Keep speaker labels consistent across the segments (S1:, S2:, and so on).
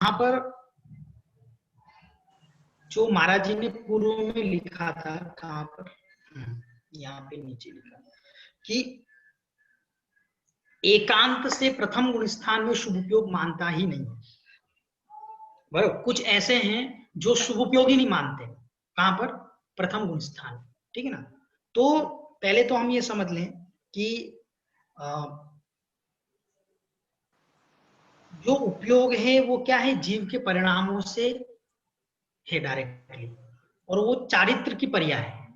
S1: यहाँ पर जो महाराज जी ने पूर्व में लिखा था, कहाँ पर, यहाँ पे नीचे लिखा कि एकांत से प्रथम गुण स्थान में शुभ उपयोग मानता ही नहीं। बराबर, कुछ ऐसे हैं जो शुभ उपयोग ही नहीं मानते। कहां पर? प्रथम गुण स्थान। ठीक है ना। तो पहले तो हम ये समझ लें कि जो उपयोग है वो क्या है, जीव के परिणामों से है डायरेक्टली, और वो चारित्र की पर्याय है।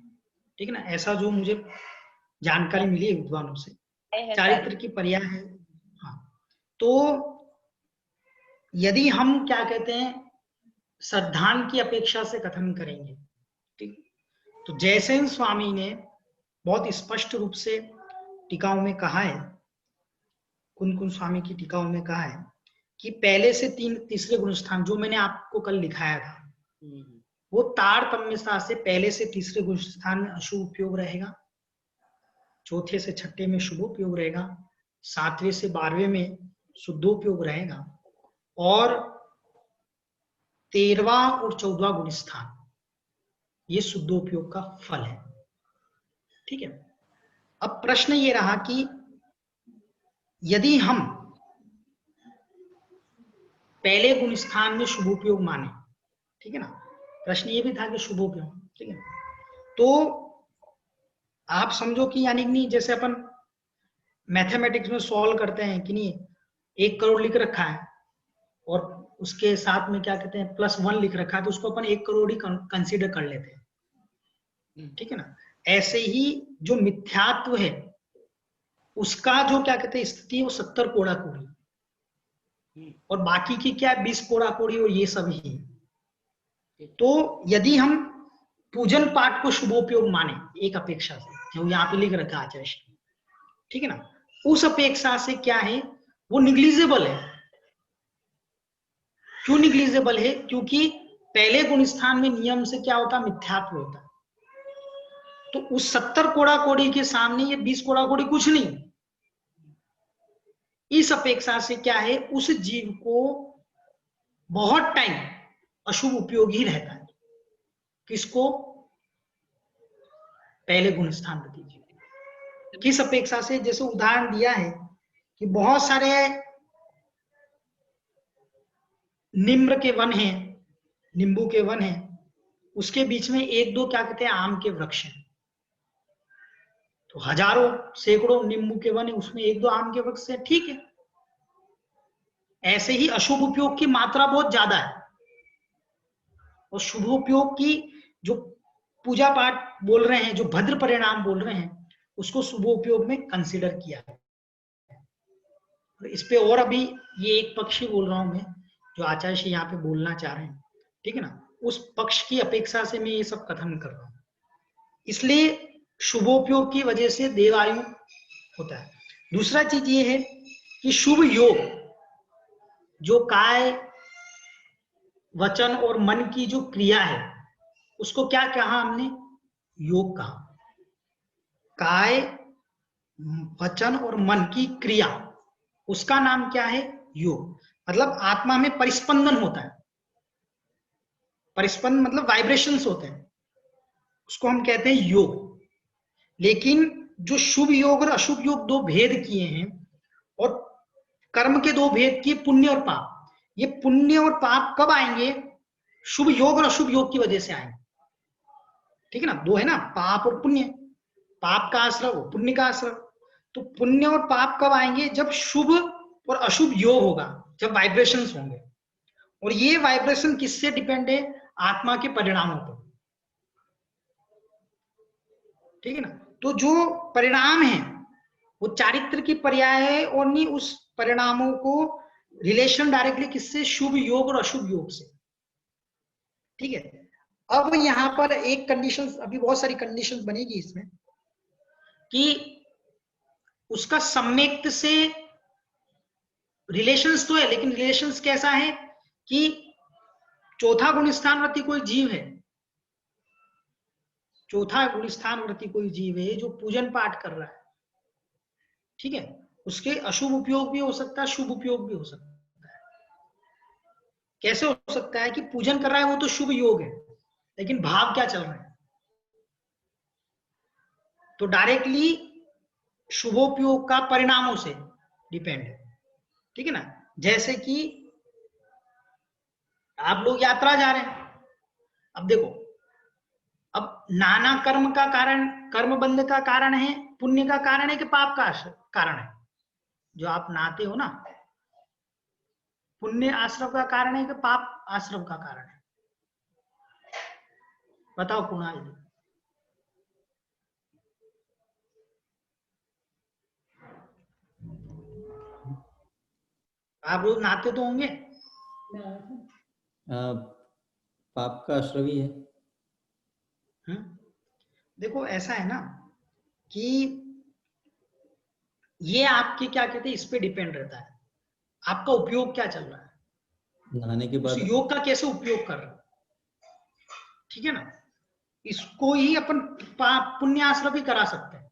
S1: ठीक है ना, ऐसा जो मुझे जानकारी मिली है विद्वानों से, चारित्र की पर्याय है। हाँ, तो यदि हम क्या कहते हैं श्रद्धान की अपेक्षा से कथन करेंगे, ठीक, तो जयसेन स्वामी ने बहुत स्पष्ट रूप से टीकाओं में कहा है, कुन स्वामी की टीकाओं में कहा है कि पहले से तीसरे गुण स्थान जो मैंने आपको कल लिखाया था, वो तारतम्यता से पहले से तीसरे गुण स्थान में अशुभ उपयोग रहेगा, चौथे से छठे में शुभ उपयोग रहेगा, सातवें से 12वें में शुद्धोपयोग रहेगा, और 13वां और 14वां गुण स्थान ये शुद्धोपयोग का फल है। ठीक है। अब प्रश्न ये रहा कि यदि हम पहले गुण स्थान में शुभोपयोग माने, ठीक है ना, प्रश्न ये भी था कि शुभोपयोग, ठीक है, तो आप समझो कि यानी नहीं, जैसे अपन मैथमेटिक्स में सॉल्व करते हैं कि नहीं, 1 करोड़ लिख रखा है और उसके साथ में क्या कहते हैं +1 लिख रखा है, तो उसको अपन 1 करोड़ ही कंसीडर कर लेते हैं। ठीक है ना। ऐसे ही जो मिथ्यात्व है उसका जो क्या कहते हैं स्थिति, वो 70 कोड़ा कोड़ी, और बाकी की क्या 20 कोड़ा कोड़ी और ये सब ही। तो यदि हम पूजन पाठ को शुभोपयोग माने एक अपेक्षा से, जो यहाँ पे लिख रखा आचार्य, ठीक है ना, उस अपेक्षा से क्या है वो निग्लिजिबल है। क्यों निग्लिजिबल है? क्योंकि पहले गुण स्थान में नियम से क्या होता, मिथ्यात्व होता है। तो उस 70 कोड़ा कोड़ी के सामने ये 20 कोड़ा कोड़ी कुछ नहीं। इस अपेक्षा से क्या है, उस जीव को बहुत टाइम अशुभ उपयोग ही रहता है। किसको? पहले गुण स्थान प्रति जीव। किस अपेक्षा से? जैसे उदाहरण दिया है कि बहुत सारे निम्र के वन हैं, नींबू के वन हैं, उसके बीच में 1-2 क्या कहते हैं आम के वृक्ष हैं, तो हजारों सैकड़ों नींबू के वन है, उसमें 1-2 आम के वृक्ष है, ठीक है। ऐसे ही अशुभ उपयोग की मात्रा बहुत ज्यादा है, और शुभ उपयोग की जो पूजा पाठ बोल रहे हैं, जो भद्र परिणाम बोल रहे हैं, उसको शुभ उपयोग में कंसीडर किया है। इस पे और अभी ये एक पक्ष ही बोल रहा हूं मैं, जो आचार्य श्री यहाँ पे बोलना चाह रहे हैं, ठीक है ना, उस पक्ष की अपेक्षा से मैं ये सब कथन कर रहा हूं। इसलिए शुभोपयोग की वजह से देवायु होता है। दूसरा चीज ये है कि शुभ योग जो काय वचन और मन की जो क्रिया है उसको क्या कहा हमने? योग कहा। काय वचन और मन की क्रिया, उसका नाम क्या है? योग। मतलब आत्मा में परिस्पंदन होता है, परिस्पंदन मतलब वाइब्रेशंस होते हैं, उसको हम कहते हैं योग। लेकिन जो शुभ योग और अशुभ योग 2 भेद किए हैं, और कर्म के 2 भेद किए, पुण्य और पाप। ये पुण्य और पाप कब आएंगे? शुभ योग और अशुभ योग की वजह से आएंगे। ठीक है ना, 2 है ना, पाप और पुण्य। पाप का आश्रय, पुण्य का आश्रय। तो पुण्य और पाप कब आएंगे? जब शुभ और अशुभ योग होगा, जब वाइब्रेशंस होंगे। और ये वाइब्रेशन किससे डिपेंड है? आत्मा के परिणामों पर। ठीक है ना। तो जो परिणाम है वो चारित्र की पर्याय है, और नहीं उस परिणामों को रिलेशन डायरेक्टली किससे? शुभ योग और अशुभ योग से। ठीक है। अब यहां पर एक कंडीशन, अभी बहुत सारी कंडीशन बनेगी इसमें, कि उसका सम्यक्त से रिलेशंस तो है, लेकिन रिलेशंस कैसा है कि चौथा गुण स्थान प्रति कोई जीव है, चौथा गुण स्थान प्रति कोई जीव है जो पूजन पाठ कर रहा है, ठीक है, उसके अशुभ उपयोग भी हो सकता है, शुभ उपयोग भी हो सकता है। कैसे हो सकता है कि पूजन कर रहा है वो तो शुभ योग है, लेकिन भाव क्या चल रहा है? तो डायरेक्टली शुभोपयोग का परिणामों से डिपेंड है, ठीक है ना। जैसे कि आप लोग यात्रा जा रहे हैं, अब देखो, अब नाना कर्म का कारण, कर्म बंध का कारण है, पुण्य का कारण है कि पाप का कारण है? जो आप नहाते हो ना, पुण्य आश्रम का कारण है कि पाप आश्रम का कारण है? बताओ कुणाल जी। आप रोज नहाते तो होंगे?
S2: पाप का आश्रय ही है।
S1: देखो ऐसा है ना कि ये आपके क्या कहते हैं, इस पे डिपेंड रहता है, आपका उपयोग क्या चल रहा है,
S2: नहाने के
S1: उस
S2: बाद
S1: योग का कैसे उपयोग कर रहे हो, ठीक है ना। इसको ही अपन पुण्य आश्रय भी करा सकते हैं।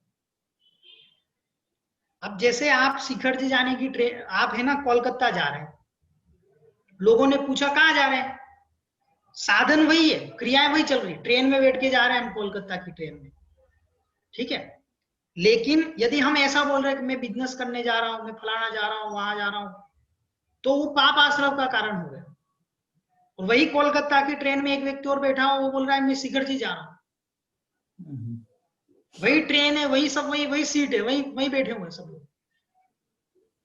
S1: अब जैसे आप शिखर जी जाने की ट्रेन, आप है ना कोलकाता जा रहे हैं, लोगों ने पूछा कहाँ जा रहे हैं, साधन वही है, क्रियाएं वही चल रही, ट्रेन में बैठ के जा रहे हैं हम कोलकाता की ट्रेन में, ठीक है। लेकिन यदि हम ऐसा बोल रहे हैं कि मैं बिजनेस करने जा रहा हूं, मैं फलाना जा रहा हूं, वहां जा रहा हूं, तो वो पाप आश्रय का कारण हो गया। और वही कोलकाता की ट्रेन में एक व्यक्ति और बैठा हो, वो बोल रहा है मैं शिखर जी जा रहा हूं, वही ट्रेन है, वही सब, वही वही सीट है, वही वही बैठे हुए सब लोग,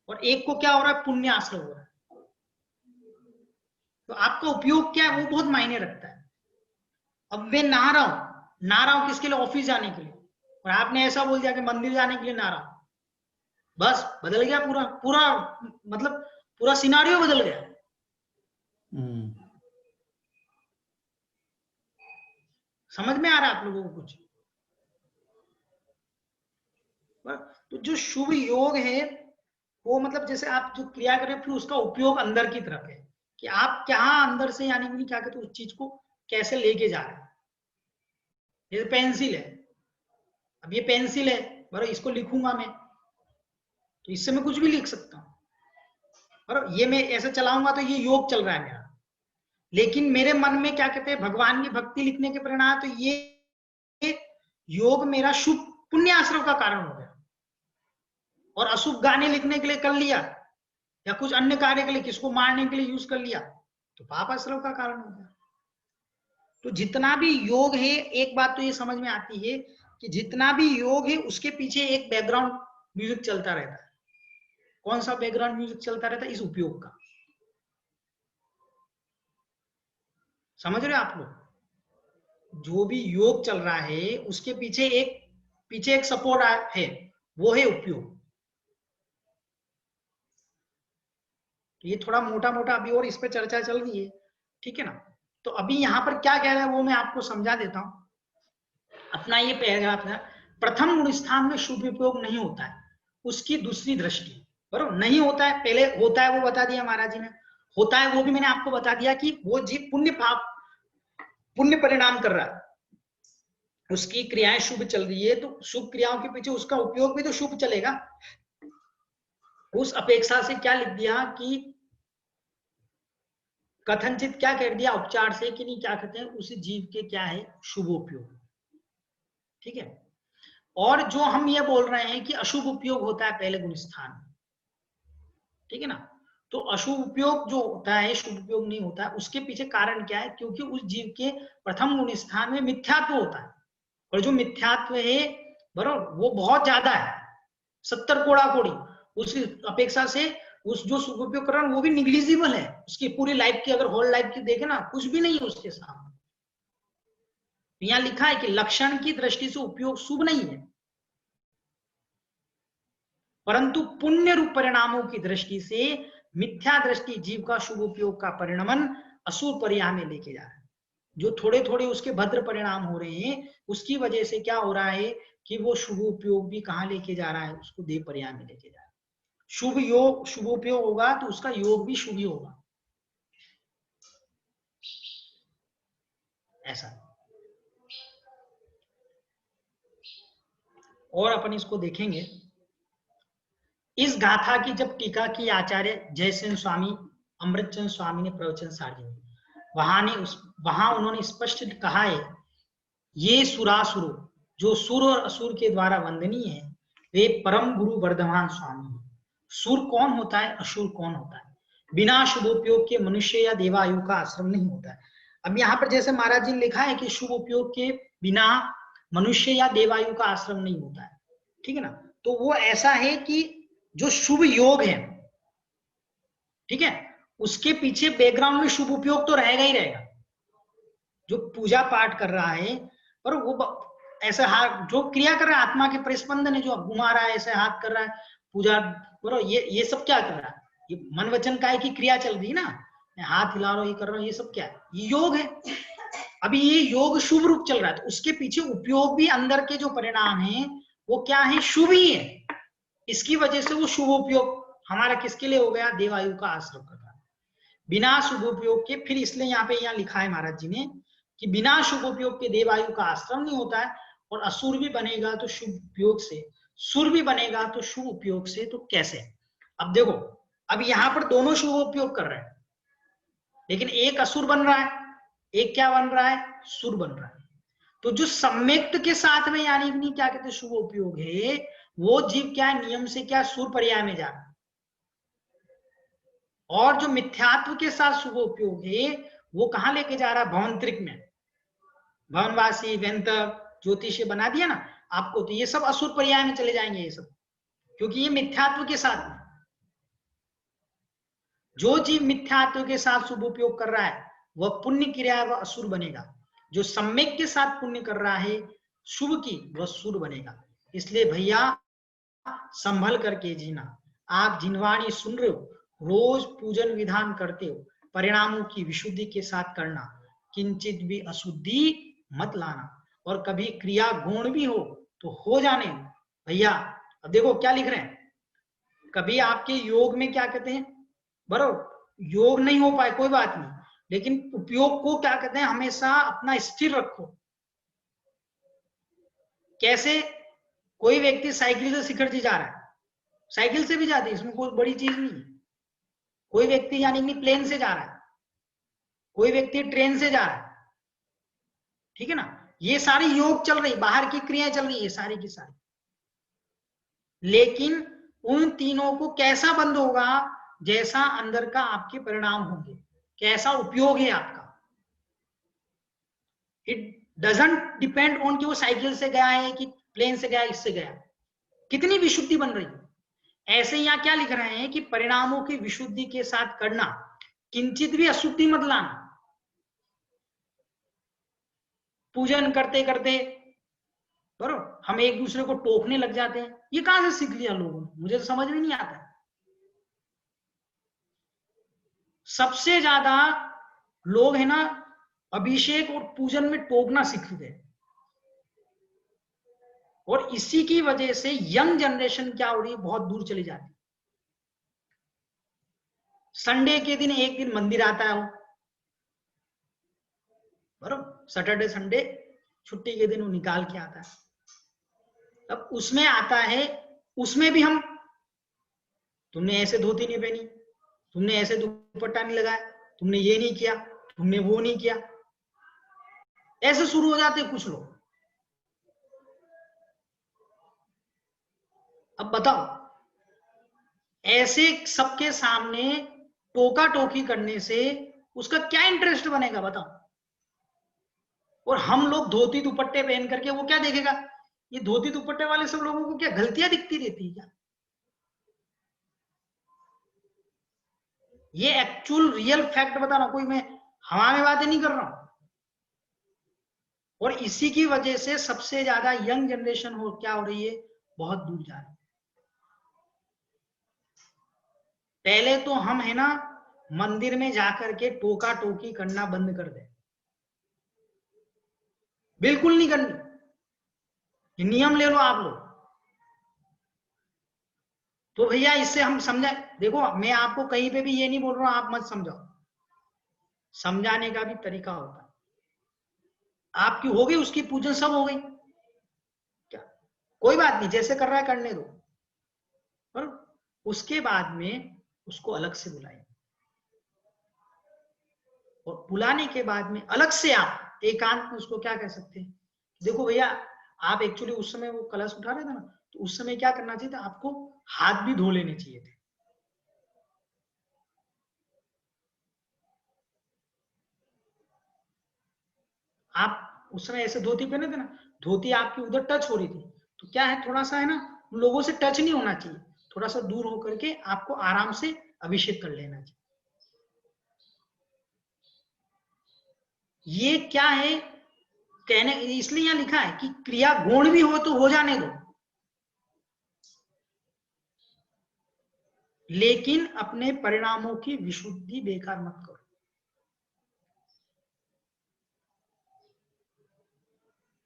S1: और एक को क्या हो रहा है, पुण्य आश्रय हो रहा है। तो आपका उपयोग क्या है वो बहुत मायने रखता है। अब मैं नहा रहा हूं किसके लिए, ऑफिस जाने के लिए, और आपने ऐसा बोल दिया कि मंदिर जाने के लिए नहा रहा हूं, बस बदल गया पूरा पूरा, मतलब पूरा सिनारियो बदल गया। समझ में आ रहा है आप लोगों को कुछ? तो जो शुभ योग है वो मतलब जैसे आप जो क्रिया करें, फिर उसका उपयोग अंदर की तरफ है कि आप क्या अंदर से, यानी कि क्या कहते हैं, उस चीज को कैसे लेके जा रहे हैं। जैसे पेंसिल है, अब ये पेंसिल है, बराबर, इसको लिखूंगा मैं, तो इससे मैं कुछ भी लिख सकता हूँ, बराबर, ये मैं ऐसे चलाऊंगा तो ये योग चल रहा है मेरा। लेकिन मेरे मन में क्या कहते हैं, भगवान की भक्ति लिखने के परिणाम, तो ये योग मेरा शुभ पुण्य आश्रय का कारण हो गया। और अशुभ गाने लिखने के लिए कर लिया, या कुछ अन्य कार्य के लिए, किसको मारने के लिए यूज कर लिया, तो पाप आश्रय का कारण हो गया। तो जितना भी योग है, एक बात तो ये समझ में आती है कि जितना भी योग है उसके पीछे एक बैकग्राउंड म्यूजिक चलता रहता है। कौन सा बैकग्राउंड म्यूजिक चलता रहता है? इस उपयोग का। समझ रहे हो आप लोग? जो भी योग चल रहा है उसके पीछे एक सपोर्ट है, वो है उपयोग। तो ये थोड़ा मोटा मोटा अभी और इस पे चर्चा चल रही है, ठीक है ना। तो अभी यहाँ पर क्या कह रहा है वो मैं आपको समझा देता हूं। अपना ये पैराग्राफ है, प्रथम गुण स्थान में शुभ उपयोग नहीं होता है, उसकी दूसरी दृष्टि, बराबर, नहीं होता है, पहले होता है वो बता दिया महाराज जी ने, होता है वो भी मैंने आपको बता दिया कि वो जीव पुण्य पाप, पुण्य परिणाम कर रहा है, उसकी क्रियाएं शुभ चल रही है, तो शुभ क्रियाओं के पीछे उसका उपयोग भी तो शुभ चलेगा। उस अपेक्षा से क्या लिख दिया कि कथनचित क्या कह दिया उपचार से कि नहीं, क्या कहते हैं, उसी जीव के क्या है, शुभ उपयोग, ठीक है। और जो हम ये बोल रहे हैं कि अशुभ उपयोग होता है पहले गुण स्थान, ठीक है ना। तो अशुभ उपयोग जो होता है, शुभ उपयोग नहीं होता है, उसके पीछे कारण क्या है? क्योंकि उस जीव के प्रथम गुण स्थान में मिथ्यात्व होता है, और जो मिथ्यात्व है, बराबर, वो बहुत ज्यादा है, 70 कोड़ा कोड़ी। उस अपेक्षा से उस जो शुभ उपयोग कर रहा है वो भी निग्लिजिबल है, उसकी पूरी लाइफ की, अगर होल लाइफ की देखे ना, कुछ भी नहीं है उसके सामने। यहाँ लिखा है कि लक्षण की दृष्टि से उपयोग शुभ नहीं है, परंतु पुण्य रूप परिणामों की दृष्टि से मिथ्या दृष्टि जीव का शुभ उपयोग का परिणमन अशुभ परिणाम में लेके जा रहा है। जो थोड़े थोड़े उसके भद्र परिणाम हो रहे हैं, उसकी वजह से क्या हो रहा है कि वो शुभ उपयोग भी कहां लेके जा रहा है, उसको देह परिणाम में लेके जा रहा है। शुभ योग, शुभ उपयोग होगा तो उसका योग भी शुभ ही होगा, ऐसा। और अपन इसको देखेंगे। इस गाथा की जब टीका की आचार्य जयसेन स्वामी अमृतचंद स्वामी ने प्रवचन सार में वहां उन्होंने स्पष्ट कहा है, ये सुरासुर जो सुर और असुर के द्वारा वंदनीय है वे परम गुरु वर्धमान स्वामी है। सुर कौन होता है, असुर कौन होता है? बिना शुभोपयोग के मनुष्य या देवायु का आश्रम नहीं होता है। अब यहाँ पर जैसे महाराज जी ने लिखा है कि शुभ उपयोग के बिना मनुष्य या देवायु का आश्रम नहीं होता है, ठीक है ना। तो वो ऐसा है कि जो शुभ योग है, ठीक है, उसके पीछे बैकग्राउंड में शुभ उपयोग तो रहेगा ही रहेगा। जो पूजा पाठ कर रहा है और वो ऐसे हाथ जो क्रिया कर रहा है, आत्मा के परिस्पंदन है, जो घुमा रहा है, ऐसे हाथ कर रहा है, पूजा करो, ये सब क्या कर रहा है? ये मन वचन काय की क्रिया चल रही है ना, मैं हाथ हिला रहा हूँ, ये कर रहा हूँ, ये सब क्या है? ये योग है। अभी ये योग शुभ रूप चल रहा है, तो उसके पीछे उपयोग भी अंदर के जो परिणाम है वो क्या है? शुभ ही है। इसकी वजह से वो शुभ उपयोग हमारा किसके लिए हो गया? देवायु का आश्रय कर रहा है। बिना शुभ उपयोग के, फिर इसलिए यहाँ लिखा है महाराज जी ने कि बिना शुभ उपयोग के देवायु का आश्रम नहीं होता है, और असुर भी बनेगा तो शुभ उपयोग से, सुर भी बनेगा तो शुभ उपयोग से। तो कैसे? अब देखो, अब यहाँ पर दोनों शुभ उपयोग कर रहे हैं, लेकिन एक असुर बन रहा है, एक क्या बन रहा है? सुर बन रहा है। तो जो सम्यक्त के साथ में यानी क्या कहते हैं शुभ उपयोग है, वो जीव क्या नियम से क्या सुर पर्याय में जा रहा है, और जो मिथ्यात्व के साथ शुभ उपयोग है वो कहां लेके जा रहा है? भवंतरिक में। भवनवासी, व्यंत, ज्योतिषी बना दिया ना आपको, तो ये सब असुर पर्याय में चले जाएंगे ये सब, क्योंकि ये मिथ्यात्व के साथ में। जो जीव मिथ्यात्व के साथ शुभ उपयोग कर रहा है वह पुण्य क्रिया वह असुर बनेगा, जो सम्यक के साथ पुण्य कर रहा है शुभ की, वह सुर बनेगा। इसलिए भैया संभल करके जीना। आप जिनवाणी सुन रहे हो, रोज पूजन विधान करते हो, परिणामों की विशुद्धि के साथ करना, किंचित भी अशुद्धि मत लाना, और कभी क्रिया गुण भी हो तो हो जाने भैया। अब देखो क्या लिख रहे हैं, कभी आपके योग में क्या कहते हैं, बराबर योग नहीं हो पाए कोई बात नहीं, लेकिन उपयोग को क्या कहते हैं, हमेशा अपना स्थिर रखो। कैसे? कोई व्यक्ति साइकिल से शिखर जी जा रहा है, साइकिल से भी जाती है, इसमें कोई बड़ी चीज नहीं है। कोई व्यक्ति यानी कि प्लेन से जा रहा है, कोई व्यक्ति ट्रेन से जा रहा है, ठीक है ना। ये सारी योग चल रही, बाहर की क्रियाएं चल रही है सारी की सारी, लेकिन उन तीनों को कैसा बंद होगा? जैसा अंदर का आपके परिणाम होंगे, कैसा उपयोग है आपका। इट डजंट डिपेंड ऑन कि वो साइकिल से गया है कि प्लेन से गया, इससे गया, कितनी विशुद्धि बन रही है। ऐसे यहां क्या लिख रहे हैं कि परिणामों की विशुद्धि के साथ करना, किंचित भी अशुद्धि मत लाना। पूजन करते करते बरोबर हम एक दूसरे को टोकने लग जाते हैं, ये कहां से सीख लिया लोगों ने? मुझे तो समझ में नहीं आता। सबसे ज्यादा लोग है ना अभिषेक और पूजन में टोकना सीख गए, और इसी की वजह से यंग जनरेशन क्या हो रही है, बहुत दूर चली जाती है। संडे के दिन एक दिन मंदिर आता है वो, बरोबर सैटरडे संडे छुट्टी के दिन वो निकाल के आता है। अब उसमें आता है, उसमें भी हम, तुमने ऐसे धोती नहीं पहनी, तुमने ऐसे दुपट्टा नहीं लगाया, तुमने ये नहीं किया, तुमने वो नहीं किया, ऐसे शुरू हो जाते कुछ लोग। अब बताओ, ऐसे सबके सामने टोका टोकी करने से उसका क्या इंटरेस्ट बनेगा बताओ? और हम लोग धोती दुपट्टे पहन करके, वो क्या देखेगा? ये धोती दुपट्टे वाले सब लोगों को क्या गलतियां दिखती रहती है क्या? ये एक्चुअल रियल फैक्ट बता रहा हूं, कोई मैं हवा में बातें नहीं कर रहा हूं। और इसी की वजह से सबसे ज्यादा यंग जनरेशन हो क्या हो रही है, बहुत दूर जा रही है। पहले तो हम है ना मंदिर में जाकर के टोका टोकी करना बंद कर दे, बिल्कुल नहीं करनी, नियम ले लो आप लोग। तो भैया इससे हम समझा, देखो मैं आपको कहीं पे भी ये नहीं बोल रहा हूं आप मत समझाओ, समझाने का भी तरीका होता है। आपकी हो गई, उसकी पूजन सब हो गई, क्या कोई बात नहीं, जैसे कर रहा है करने दो, पर उसके बाद में उसको अलग से बुलाइए। और बुलाने के बाद में अलग से आप एकांत में उसको क्या कह सकते हैं, देखो भैया आप एक्चुअली उस समय वो कलश उठा रहे थे ना, तो उस समय क्या करना चाहिए था, आपको हाथ भी धो लेने चाहिए थे। आप उस समय ऐसे धोती पहने थे ना, धोती आपकी उधर टच हो रही थी, तो क्या है थोड़ा सा है ना, लोगों से टच नहीं होना चाहिए, थोड़ा सा दूर होकर के आपको आराम से अभिषेक कर लेना चाहिए। ये क्या है कहने, इसलिए यहां लिखा है कि क्रिया गौण भी हो तो हो जाने दो, लेकिन अपने परिणामों की विशुद्धि बेकार मत करो।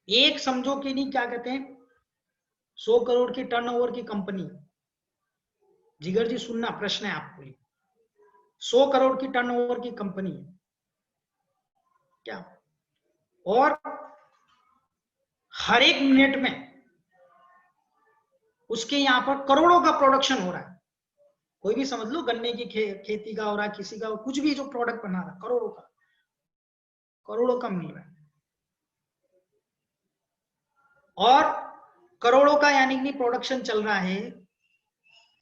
S1: एक समझो कि नहीं, क्या कहते हैं, 100 करोड़ की टर्नओवर की कंपनी, जिगर जी सुनना, प्रश्न है आपको, 100 करोड़ की टर्नओवर की कंपनी है क्या, और हर एक मिनट में उसके यहां पर करोड़ों का प्रोडक्शन हो रहा है, कोई भी समझ लो, गन्ने की खेती का हो रहा है, किसी का कुछ भी जो प्रोडक्ट बना रहा है, करोड़ों का मिल रहा है, और करोड़ों का यानी कि प्रोडक्शन चल रहा है,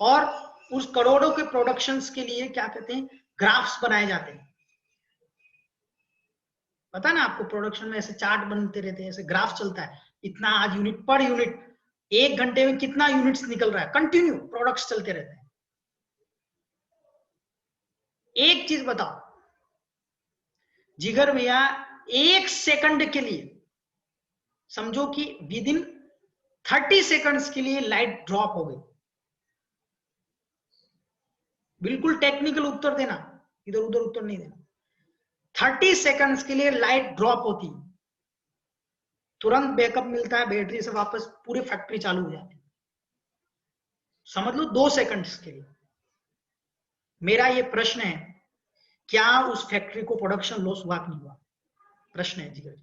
S1: और उस करोड़ों के प्रोडक्शंस के लिए क्या कहते हैं, ग्राफ्स बनाए जाते हैं। पता ना आपको, प्रोडक्शन में ऐसे चार्ट बनते रहते हैं, ऐसे ग्राफ चलता है, इतना आज यूनिट पर यूनिट, 1 घंटे में कितना यूनिट्स निकल रहा है, कंटिन्यू प्रोडक्ट्स चलते रहते हैं। एक चीज बताओ जिगर भैया, 1 सेकंड के लिए समझो कि विद इन 30 सेकंड्स के लिए लाइट ड्रॉप हो गई, बिल्कुल टेक्निकल उत्तर देना, इधर उधर उत्तर नहीं देना। 30 सेकंड्स के लिए लाइट ड्रॉप होती, तुरंत बैकअप मिलता है बैटरी से, वापस पूरी फैक्ट्री चालू हो जाती, समझ लो 2 सेकंड्स के लिए। मेरा ये प्रश्न है, क्या उस फैक्ट्री को प्रोडक्शन लॉस हुआ कि नहीं हुआ, प्रश्न है जिगर।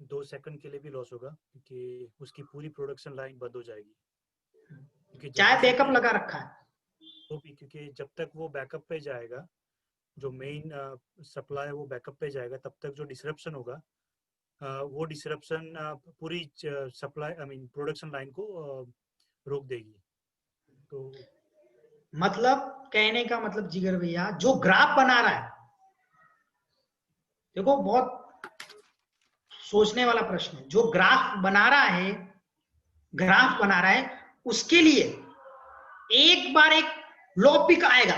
S3: 2 सेकंड के लिए भी लॉस होगा, क्योंकि उसकी पूरी प्रोडक्शन लाइन बंद हो जाएगी, क्योंकि
S1: चाहे बैकअप लगा रखा है
S3: तो भी, क्योंकि जब तक वो बैकअप पे जाएगा, जो मेन सप्लाई है वो बैकअप पे जाएगा, तब तक जो डिसरप्शन होगा, वो डिसरप्शन पूरी supply I mean production line को रोक देगी। तो
S1: मतलब कहने का मतलब जिगर भैया, जो ग्राफ बना रहा है, देखो बहुत सोचने वाला प्रश्न है, जो ग्राफ बना रहा है उसके लिए एक बार एक लो पिक आएगा,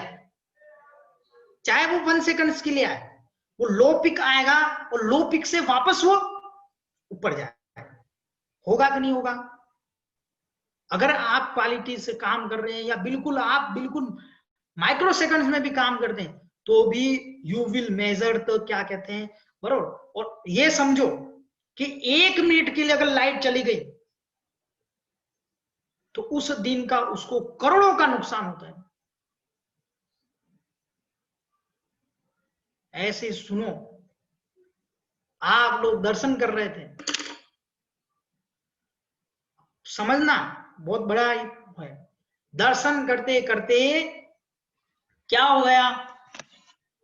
S1: चाहे वो 1 सेकंड के लिए आए, वो लो पिक आएगा और लो पिक से वापस वो ऊपर जाएगा, होगा कि नहीं होगा। अगर आप क्वालिटी से काम कर रहे हैं, या बिल्कुल माइक्रो सेकंड्स में भी काम करते हैं, तो भी यू विल मेजर, तो क्या कहते हैं, बरोबर। और ये समझो कि 1 मिनट के लिए अगर लाइट चली गई, तो उस दिन का उसको करोड़ों का नुकसान होता है। ऐसे सुनो, आप लोग दर्शन कर रहे थे, समझना बहुत बड़ा है, दर्शन करते करते क्या हो गया,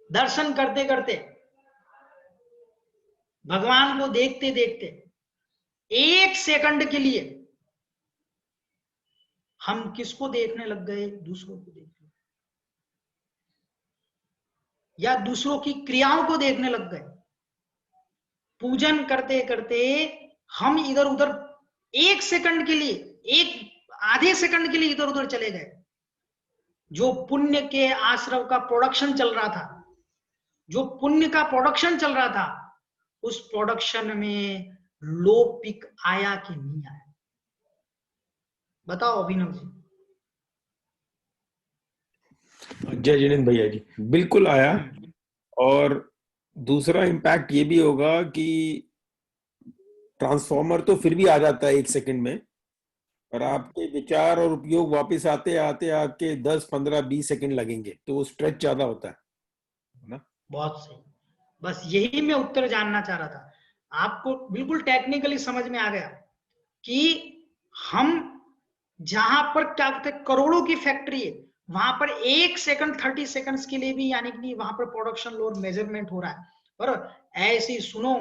S1: दर्शन करते करते भगवान को देखते देखते 1 सेकंड के लिए हम किसको देखने लग गए, दूसरों को देखने, या दूसरों की क्रियाओं को देखने लग गए। पूजन करते करते हम इधर उधर 1 सेकंड के लिए, एक आधे सेकंड के लिए इधर उधर चले गए। जो पुण्य के आश्रव का प्रोडक्शन चल रहा था, जो पुण्य का प्रोडक्शन चल रहा था, उस प्रोडक्शन में लो पिक आया कि नहीं आया, बताओ अभिनव जी।
S4: जय जिनेंद्र भैया जी, बिल्कुल आया। और दूसरा इम्पैक्ट ये भी होगा कि ट्रांसफॉर्मर तो फिर भी आ जाता है 1 सेकंड में, और आपके विचार और उपयोग वापस आते आते आपके 10, 15, 20 सेकंड लगेंगे, तो वो स्ट्रेच ज्यादा होता है ना।
S1: बहुत सही, बस यही मैं उत्तर जानना चाह रहा था। आपको बिल्कुल टेक्निकली समझ में आ गया कि हम जहां पर क्या कहते हैं, करोड़ों की फैक्ट्री है, वहां पर 1 सेकंड 30 सेकंड्स के लिए भी यानी कि वहां पर प्रोडक्शन लोड मेजरमेंट हो रहा है। और ऐसे ही सुनो,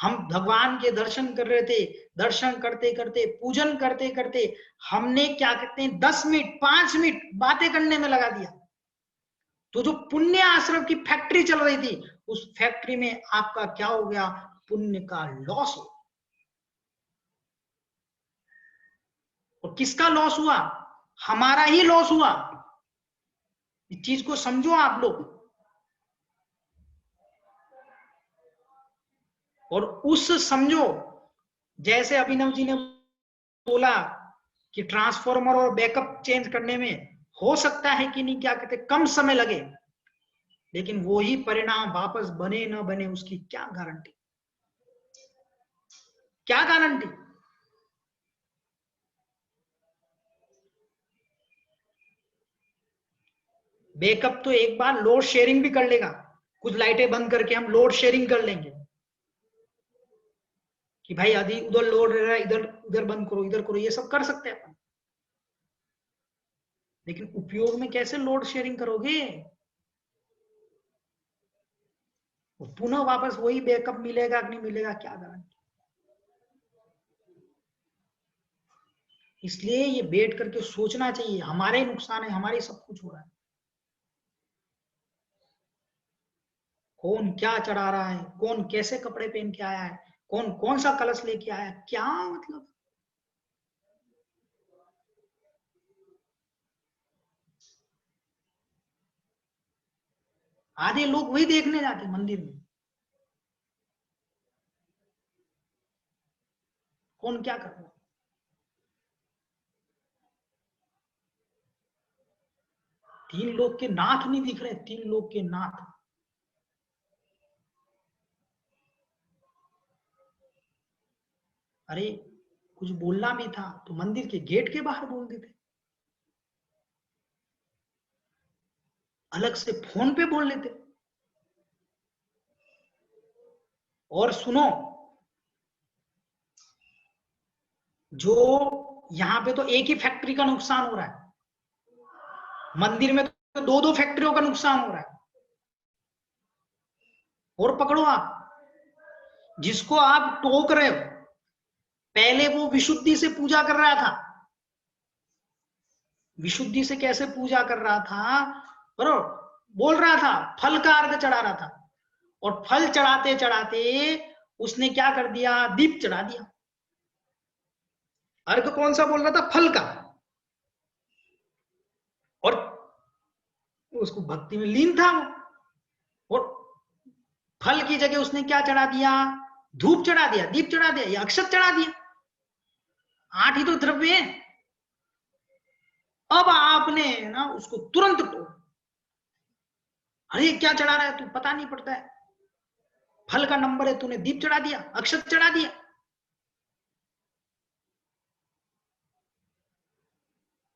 S1: हम भगवान के दर्शन कर रहे थे, दर्शन करते करते पूजन करते करते हमने क्या कहते हैं 10 मिनट 5 मिनट बातें करने में लगा दिया, तो जो पुण्य आश्रम की फैक्ट्री चल रही थी उस फैक्ट्री में आपका क्या हो गया, पुण्य का लॉस हो। और किसका लॉस हुआ, हमारा ही लॉस हुआ। इस चीज को समझो आप लोग। और उस समझो, जैसे अभिनव जी ने बोला कि ट्रांसफॉर्मर और बैकअप चेंज करने में हो सकता है कि नहीं क्या कहते कम समय लगे, लेकिन वो ही परिणाम वापस बने न बने उसकी क्या गारंटी, क्या गारंटी। बैकअप तो एक बार लोड शेयरिंग भी कर लेगा, कुछ लाइटें बंद करके हम लोड शेयरिंग कर लेंगे कि भाई आदि उधर लोड रह रहा है, इधर उधर बंद करो, इधर करो, ये सब कर सकते हैं अपन। लेकिन उपयोग में कैसे लोड शेयरिंग करोगे, पुनः वापस वही बैकअप मिलेगा कि नहीं मिलेगा, क्या गारंटी। इसलिए ये बैठ करके सोचना चाहिए, हमारे ही नुकसान है, हमारे सब कुछ हो रहा है। कौन क्या चढ़ा रहा है, कौन कैसे कपड़े पहन के आया है, कौन कौन सा कलश लेके आया है, क्या मतलब। आधे लोग वही देखने जाते मंदिर में, कौन क्या कर रहा है। 3 लोग के नाथ नहीं दिख रहे, 3 लोग के नाथ। अरे कुछ बोलना भी था तो मंदिर के गेट के बाहर बोल देते, अलग से फोन पे बोल लेते। और सुनो, जो यहाँ पे तो एक ही फैक्ट्री का नुकसान हो रहा है, मंदिर में तो 2-2 फैक्ट्रियों का नुकसान हो रहा है। और पकड़ो आप, जिसको आप टोक रहे हो, पहले वो विशुद्धि से पूजा कर रहा था। विशुद्धि से कैसे पूजा कर रहा था, बरोबर बोल रहा था, फल का अर्घ चढ़ा रहा था, और फल चढ़ाते चढ़ाते उसने क्या कर दिया, दीप चढ़ा दिया। अर्घ कौन सा बोल रहा था, फल का, और उसको भक्ति में लीन था वो। और फल की जगह उसने क्या चढ़ा दिया, धूप चढ़ा दिया, दीप चढ़ा दिया, या अक्षत चढ़ा दिया। 8 ही तो द्रव्य है। अब आपने ना उसको तुरंत टोक, अरे क्या चढ़ा रहा है तू, पता नहीं पड़ता है, फल का नंबर है, तूने दीप चढ़ा दिया, अक्षत चढ़ा दिया।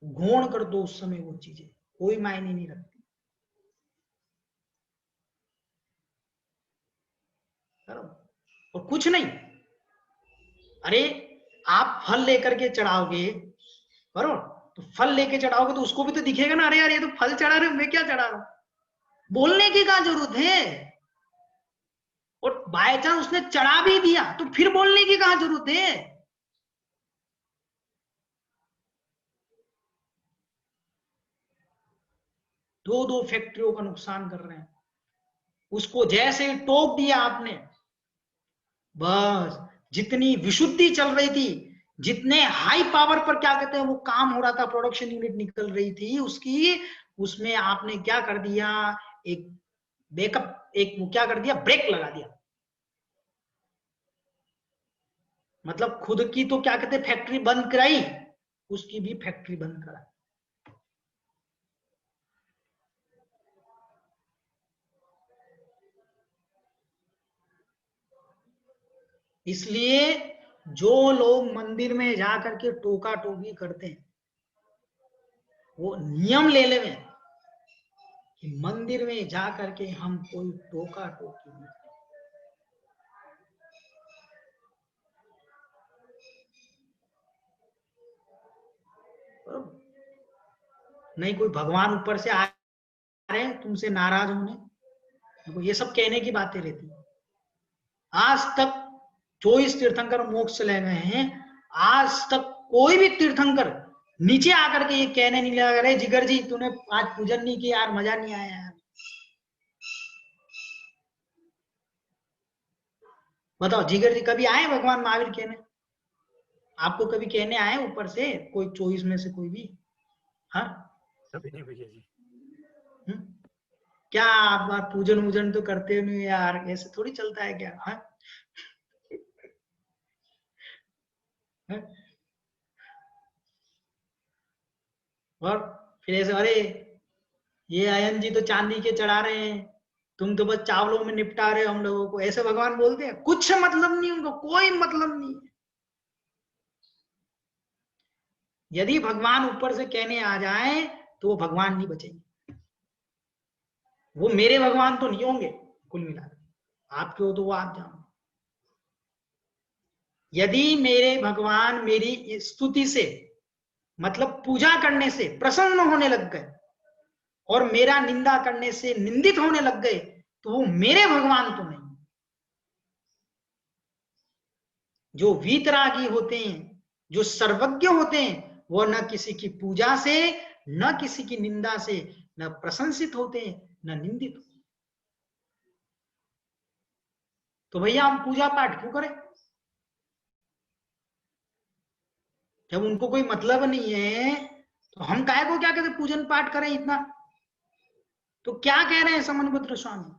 S1: घोण कर दो उस समय, वो चीजें कोई मायने नहीं रखती। और कुछ नहीं, अरे आप फल लेकर के चढ़ाओगे, बरोबर, तो फल लेके चढ़ाओगे तो उसको भी तो दिखेगा ना, अरे यार ये तो फल चढ़ा रहे हो, मैं क्या चढ़ा रहा हूं। बोलने की क्या जरूरत है। और बाय चांस उसने चढ़ा भी दिया तो फिर बोलने की क्या जरूरत है। दो फैक्ट्रियों का नुकसान कर रहे हैं। उसको जैसे टोक दिया आपने, बस जितनी विशुद्धि चल रही थी, जितने हाई पावर पर क्या कहते हैं वो काम हो रहा था, प्रोडक्शन यूनिट निकल रही थी उसकी, उसमें आपने क्या कर दिया, एक बैकअप, एक वो क्या कर दिया, ब्रेक लगा दिया। मतलब खुद की तो क्या कहते फैक्ट्री बंद कराई, उसकी भी फैक्ट्री बंद कराई। इसलिए जो लोग मंदिर में जाकर के टोका टोकी करते हैं, वो नियम ले ले में कि मंदिर में जाकर के हम कोई टोका टोकी नहीं। नहीं कोई भगवान ऊपर से आ रहे हैं तुमसे नाराज होने। देखो ये सब कहने की बातें रहती। आज तक 24 तीर्थंकर मोक्ष ले गए हैं, आज तक कोई भी तीर्थंकर नीचे आकर के ये कहने नहीं लगा, अरे जिगर जी तूने आज पूजन नहीं किया यार, मजा नहीं आया यार। बताओ जिगर जी कभी आए भगवान महावीर कहने? आपको कभी कहने आए ऊपर से कोई 24 में से कोई भी? हाँ
S3: कभी नहीं भैया जी।
S1: क्या आप पूजन वूजन तो करते नहीं यार, ऐसे थोड़ी चलता है क्या? हाँ और फिर ऐसे अरे ये आयन जी तो चांदी के चढ़ा रहे हैं, तुम तो बस चावलों में निपटा रहे हो हम लोगों को, ऐसे भगवान बोलते हैं? कुछ मतलब नहीं, उनको कोई मतलब नहीं है। यदि भगवान ऊपर से कहने आ जाए तो वो भगवान नहीं बचेंगे। वो मेरे भगवान तो नहीं होंगे कुल मिलाकर, आपके हो तो वो आप जानो। यदि मेरे भगवान मेरी स्तुति से मतलब पूजा करने से प्रसन्न होने लग गए और मेरा निंदा करने से निंदित होने लग गए तो वो मेरे भगवान तो नहीं। जो वीतरागी होते हैं, जो सर्वज्ञ होते हैं, वो न किसी की पूजा से, न किसी की निंदा से, न प्रशंसित होते हैं न निंदित होते हैं। तो भैया हम पूजा पाठ क्यों करें जब उनको कोई मतलब नहीं है? तो हम काहे को क्या कहते पूजन पाठ करें इतना? तो क्या कह रहे हैं समन्वत्र स्वामी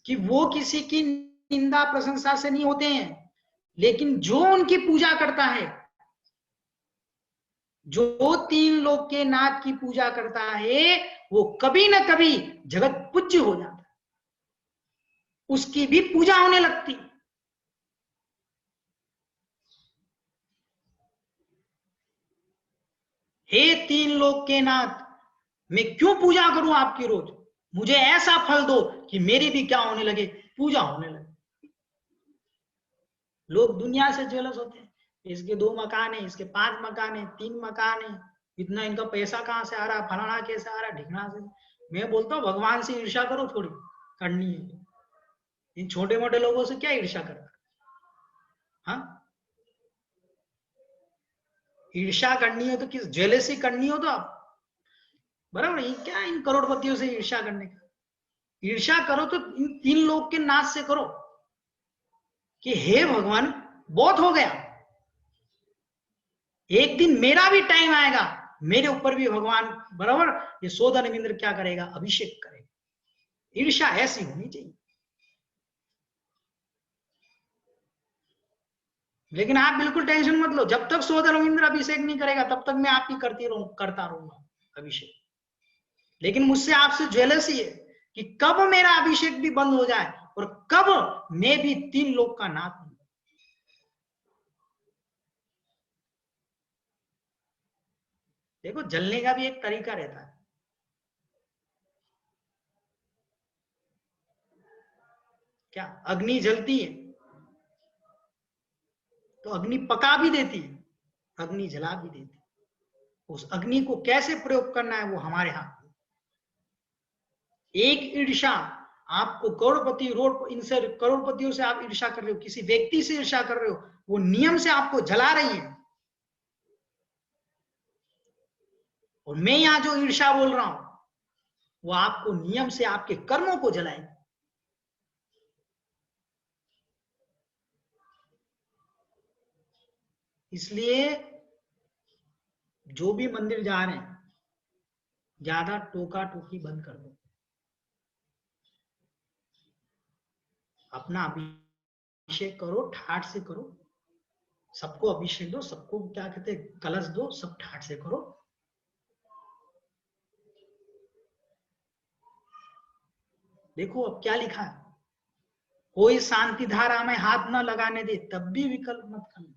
S1: कि वो किसी की निंदा प्रशंसा से नहीं होते हैं, लेकिन जो उनकी पूजा करता है, जो 3 लोक के नाथ की पूजा करता है, वो कभी ना कभी जगत पूज्य हो जाता है, उसकी भी पूजा होने लगती। हे 3 लोक के नाथ, मैं क्यों पूजा करूं आपकी रोज? मुझे ऐसा फल दो कि मेरी भी क्या होने लगे, पूजा होने लगे। लोग दुनिया से जेलस होते हैं, इसके 2 मकान है, इसके 5 मकान है, 3 मकान है, इतना इनका पैसा कहां से आ रहा, फलाना कैसे आ रहा, ढिकना से। मैं बोलता हूँ भगवान से ईर्ष्या करो, थोड़ी करनी है। इन छोटे मोटे लोगों से क्या ईर्ष्या करना? हाँ ईर्ष्या करनी है तो किस जेलेसी करनी हो तो आप बराबर है। क्या इन करोड़पतियों से ईर्ष्या करने का? ईर्ष्या करो तो इन 3 लोग के नाश से करो कि हे भगवान बहुत हो गया, एक दिन मेरा भी टाइम आएगा, मेरे ऊपर भी भगवान बराबर ये सोदन इंद्र क्या करेगा, अभिषेक करेगा। ईर्ष्या ऐसी होनी चाहिए। लेकिन आप बिल्कुल टेंशन मत लो, जब तक सोदन इंद्र अभिषेक नहीं करेगा तब तक मैं आपकी करता रहूंगा अभिषेक। लेकिन मुझसे आपसे जेलसी है कि कब मेरा अभिषेक भी बंद हो जाए और कब मैं भी 3 लोग का नाथ हूं। देखो जलने का भी एक तरीका रहता है। क्या अग्नि जलती है तो अग्नि पका भी देती है, अग्नि जला भी देती है। उस अग्नि को कैसे प्रयोग करना है वो हमारे हाथ में। एक ईर्ष्या आपको करोड़पति रोड इनसे करोड़पतियों से आप ईर्ष्या कर रहे हो, किसी व्यक्ति से ईर्ष्या कर रहे हो, वो नियम से आपको जला रही है। और मैं यहां जो ईर्ष्या बोल रहा हूं वो आपको नियम से आपके कर्मों को जलाएगी। इसलिए जो भी मंदिर जा रहे हैं ज्यादा टोका टोकी बंद कर दो, अपना अभिषेक करो, ठाठ से करो, सबको अभिषेक दो, सबको क्या कहते हैं कलश दो, सब ठाठ से करो। देखो अब क्या लिखा है, कोई शांति धारा में हाथ न लगाने दे तब भी विकल्प मत करना,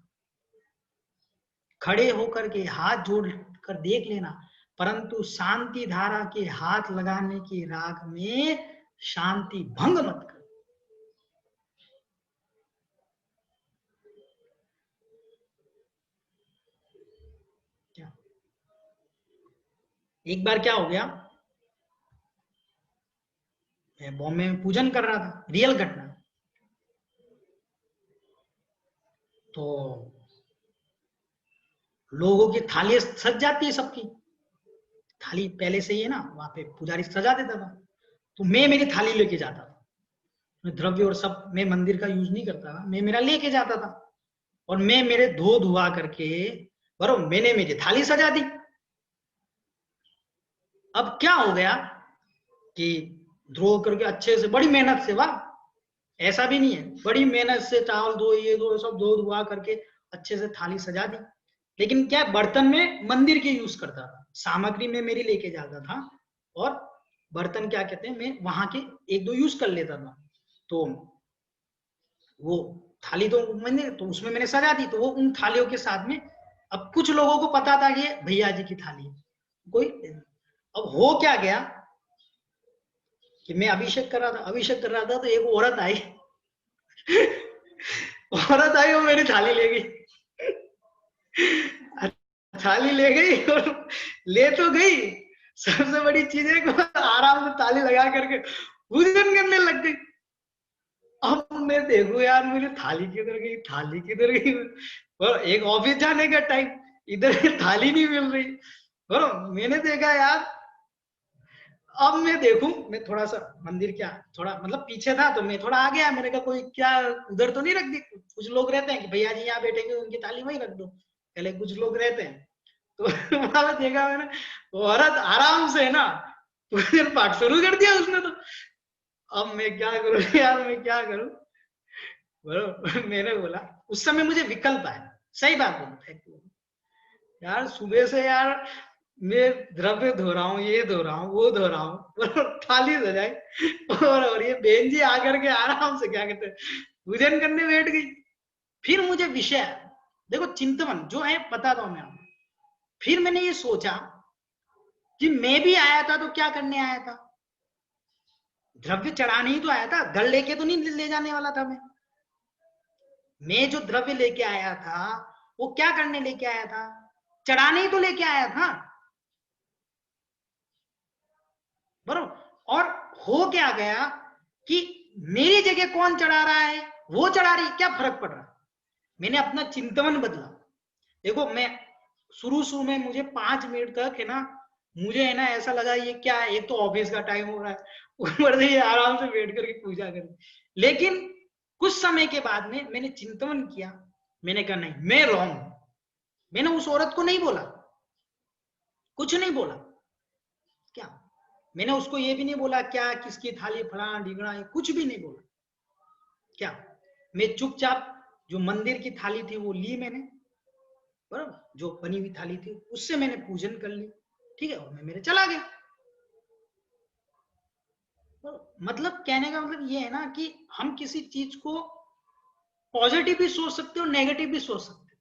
S1: खड़े होकर के हाथ जोड़ कर देख लेना, परंतु शांति धारा के हाथ लगाने के राग में शांति भंग मत कर। क्या एक बार क्या हो गया, मैं बॉम्बे में पूजन कर रहा था, रियल घटना। तो लोगों की थाली सज जाती है, सबकी थाली पहले से ही है ना, वहां पे पुजारी सजा देता था। तो मैं मेरी थाली लेके जाता था, मैं द्रव्य और सब मैं मंदिर का यूज नहीं करता था, मैं मेरा लेके जाता था। और मैं मेरे धो धुआ करके बराबर मैंने मेरी थाली सजा दी। अब क्या हो गया कि धो करके अच्छे से बड़ी मेहनत से, वाह ऐसा भी नहीं है, बड़ी मेहनत से चावल धो ये दो सब धो धुआ करके अच्छे से थाली सजा दी। लेकिन क्या बर्तन में मंदिर के यूज करता था, सामग्री में मेरी लेके जाता था और बर्तन क्या कहते हैं मैं वहां के एक दो यूज कर लेता था। तो वो थाली तो मैंने तो उसमें मैंने सजा दी, तो वो उन थालियों के साथ में अब कुछ लोगों को पता था कि भैया जी की थाली है कोई। अब हो क्या गया कि मैं अभिषेक कर रहा था तो एक औरत आई औरत आई और मेरी थाली ले गई थाली ले गई और ले तो गई, सबसे बड़ी चीज है कि आराम से ताली लगा करके पूजन करने लग गई। अब मैं देखू यार मेरी थाली किधर गई और एक ऑफिस जाने का टाइम, इधर थाली नहीं मिल रही। और मैंने देखा यार, अब मैं देखूं, मैं थोड़ा सा मंदिर क्या थोड़ा मतलब पीछे था तो मैं थोड़ा आ गया, मैंने कहा कोई क्या उधर तो नहीं रख दी। कुछ लोग रहते हैं कि भैया जी यहाँ बैठेंगे उनकी थाली वहीं रख दो, पहले कुछ लोग रहते हैं। तो वहां पे देखा मैंने, औरत आराम से ना पूजन पाठ शुरू कर दिया उसने। तो अब मैं क्या करूं यार, मैं क्या करूं। मैंने बोला उस समय मुझे विकल्प आया, सही बात बोलूं यार, सुबह से यार मैं द्रव्य धो रहा हूँ, ये धो रहा हूँ, वो धो रहा हूँ थाली सजाई और ये बहन जी आकर के आराम से क्या कहते हैं पूजन करने बैठ गई। फिर मुझे विषय देखो चिंतन जो है पता था मैं, फिर मैंने ये सोचा कि मैं भी आया था तो क्या करने आया था, द्रव्य चढ़ाने ही तो आया था, घर लेके तो नहीं ले जाने वाला था। मैं जो द्रव्य लेके आया था वो क्या करने लेके आया था, चढ़ाने ही तो लेके आया था बरोबर। और हो क्या गया कि मेरी जगह कौन चढ़ा रहा है, वो चढ़ा रही, क्या फर्क पड़ रहा है। मैंने अपना चिंतन बदला। देखो मैं शुरू में मुझे 5 मिनट तक है ना, मुझे है ना ऐसा लगा ये क्या है, एक तो ऑफिस का टाइम हो रहा है, ऊपर से ये आराम से बैठ करके पूजा करें। लेकिन कुछ समय के बाद में मैंने चिंतन किया, मैंने कहा नहीं मैं रॉन्ग हूं। मैंने उस औरत को नहीं बोला, कुछ नहीं बोला, क्या मैंने उसको ये भी नहीं बोला क्या किसकी थाली फलाना ढिगड़ा है, कुछ भी नहीं बोला। क्या मैं चुपचाप जो मंदिर की थाली थी वो ली मैंने, बराबर जो बनी हुई थाली थी उससे मैंने पूजन कर ली, ठीक है, और मैं मेरे चला गया। मतलब कहने का मतलब ये है ना कि हम किसी चीज को पॉजिटिव भी सोच सकते हो, नेगेटिव भी सोच सकते हो,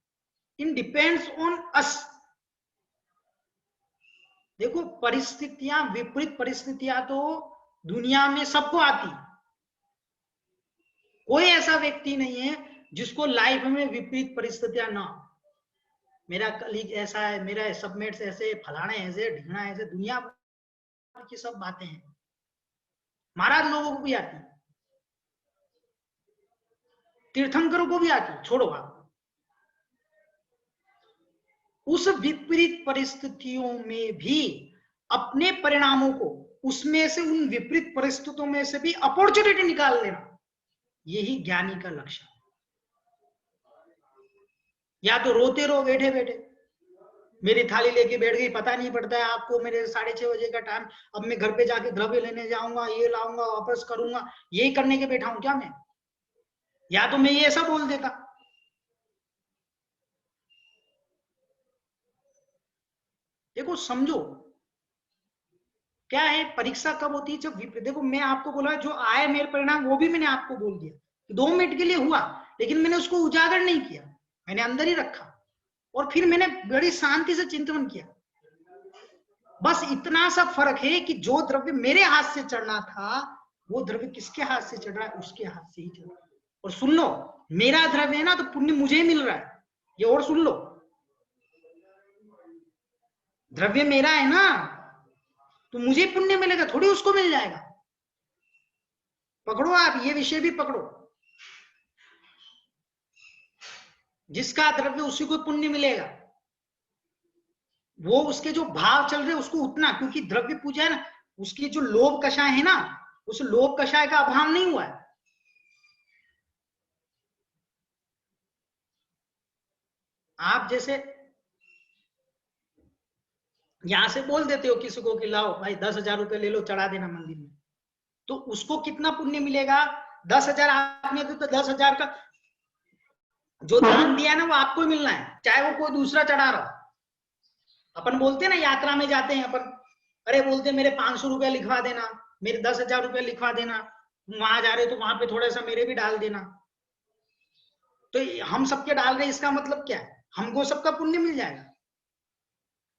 S1: इन डिपेंड्स ऑन अस। देखो परिस्थितियां, विपरीत परिस्थितियां तो दुनिया में सबको आती, कोई ऐसा व्यक्ति नहीं है जिसको लाइफ में विपरीत परिस्थितियां ना। मेरा कलीग ऐसा है, मेरा सबमेट्स ऐसे, फलाने ऐसे, ढिगना ऐसे, दुनिया की सब बातें हैं, महाराज लोगों को भी आती, तीर्थंकरों को भी आती, छोड़ो आप। उस विपरीत परिस्थितियों में भी अपने परिणामों को, उसमें से उन विपरीत परिस्थितियों में से भी अपॉर्चुनिटी निकाल लेना, यही ज्ञानी का लक्ष्य है। या तो रोते रहो बैठे बैठे, मेरी थाली लेके बैठ गई, पता नहीं पड़ता है आपको मेरे 6:30 बजे का टाइम, अब मैं घर पे जाके द्रव्य लेने जाऊंगा, ये लाऊंगा वापस करूंगा, यही करने के बैठा हूं क्या मैं। या तो मैं ये ऐसा बोल देता। देखो समझो क्या है, परीक्षा कब होती है, जब देखो मैं आपको बोला जो आए मेरे परिणाम वो भी मैंने आपको बोल दिया, 2 मिनट के लिए हुआ, लेकिन मैंने उसको उजागर नहीं किया, मैंने अंदर ही रखा और फिर मैंने बड़ी शांति से चिंतन किया। बस इतना सा फर्क है कि जो द्रव्य मेरे हाथ से चढ़ना था वो द्रव्य किसके हाथ से चढ़ रहा है, उसके हाथ से ही चढ़ रहा है। और सुन लो मेरा द्रव्य है ना तो पुण्य मुझे ही मिल रहा है, ये और सुन लो, द्रव्य मेरा है ना तो मुझे पुण्य मिलेगा, थोड़ी उसको मिल जाएगा। पकड़ो आप, ये विषय भी पकड़ो। जिसका द्रव्य उसी को पुण्य मिलेगा, वो उसके जो भाव चल रहे उसको उतना, क्योंकि द्रव्य पूजा है ना, उसकी जो लोभ कषाय है ना, उस लोभ कषाय का अभाव नहीं हुआ है। आप जैसे यहां से बोल देते हो किसी को कि लाओ भाई 10,000 रुपए ले लो, चढ़ा देना मंदिर में, तो उसको कितना पुण्य मिलेगा? 10,000 आपने तो 10,000 का जो दान दिया है ना, वो आपको ही मिलना है, चाहे वो कोई दूसरा चढ़ा रहा हो। अपन बोलते हैं ना, यात्रा में जाते हैं अपन, अरे बोलते मेरे 500 रुपया लिखवा देना, मेरे 10,000 रुपया लिखवा देना, वहां जा रहे तो वहां पे थोड़ा सा मेरे भी डाल देना। तो हम सबके डाल रहे, इसका मतलब क्या है? हमको सबका पुण्य मिल जाएगा।